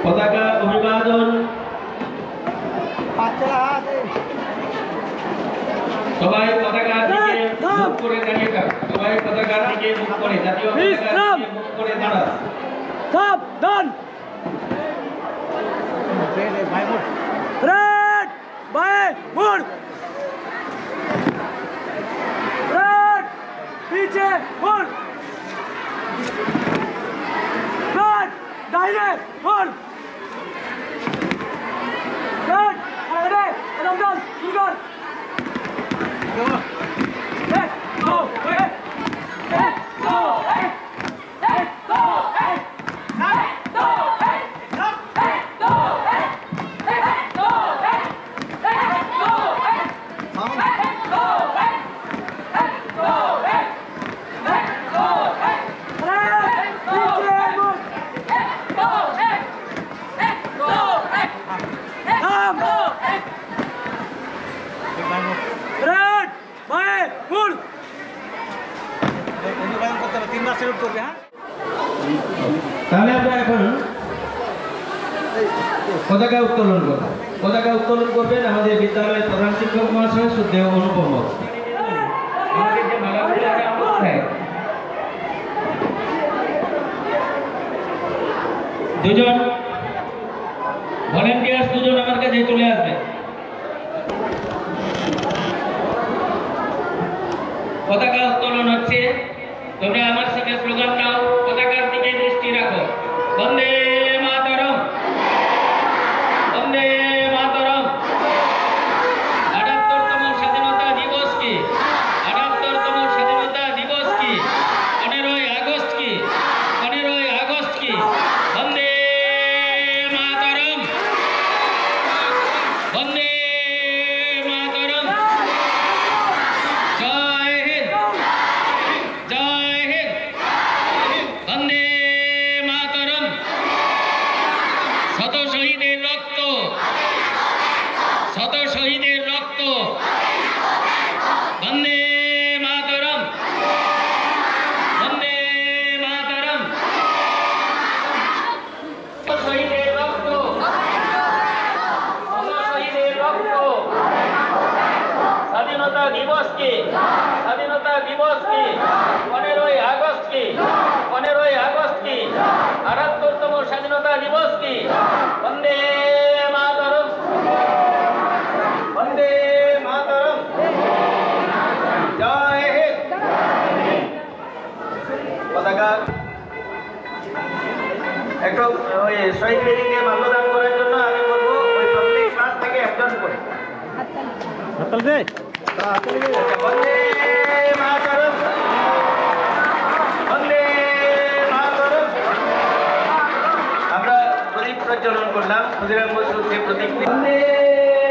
পতাকা অভিবাদন। সবাই পতাকার দিকে মুখ করে দাঁড়িয়ে থাক। সবাই পতাকার দিকে মুখ করে জাতীয় পতাকার দিকে মুখ করে দাঁড়া। সাবধান। রেড বাই মুড়। রেড पीछे मुड़। রেড दाहिने मुड़। রেড आगे रमजान शुरू कर। তাহলে আমরা এখন পতাকা উত্তোলন করব। পতাকা উত্তোলন করবেন আমাদের বিদ্যালয়ের প্রধান শিক্ষক মহাশয় শ্রদ্ধেয় অনুপম। আমাদের যে মালাগুলো দুজন ভলেন্টিয়ার্স দুজন আমার কাছে চলে আসবে। পতাকা উত্তোলন হচ্ছে, তোমরা আমার সাথে স্লোগান দাও, পতাকার দিকে দৃষ্টি রাখো। বন্দে মাতরম, বন্দে মাতরম। ৭৮তম স্বাধীনতা দিবস কি? ৭৮তম স্বাধীনতা দিবস কি? 15ই আগস্ট কি? 15ই আগস্ট কি? বন্দে মাতরম, বন্দে মাতরম। জয় হিন্দ, জয় হিন্দ, বন্দে মাতরম। শত শহীদের রক্ত, শত শহীদের রক্ত, বন্দে মাতরম, বন্দে মাতরম। শহীদের রক্ত, শত শহীদের রক্ত। স্বাধীনতা দিবস কি? স্বাধীনতা দিবস কি? 15ই আগস্ট কি? 15ই আগস্ট কি? ৭৮তম স্বাধীনতা দিবস কি? বন্দে মাতরম, বন্দে মাতরম। জয় হিন্দ। পতাকা একটু ওই শহীদ বেদিতে মাল্যদান করার জন্য আমি বলবো ওই প্রত্যেক ক্লাস থেকে একজন করে বন্দে মাতরম, বন্দে মাতরম। আমরা প্রদীপ প্রজ্বলন করলাম। ক্ষুদিরাম বসু সে প্রতীক। বন্দে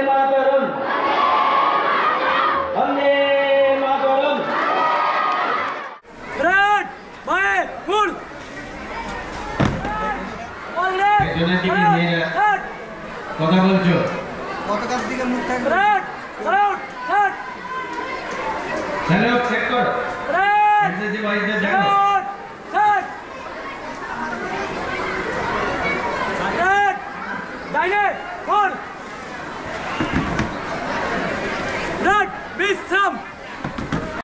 মাতরম, বন্দে মাতরম। রেড বাই মুড়। একজনের দিকে নিয়ে যা। কথা বলছো? পতাকার দিকে মুখ থাকবে। রেড সাউট সাউট। স্যালুট চেক কর। রেড এসএসসি ওয়াইজদের দেখো। সাউট সাউট। রেড দাইনে মুড়।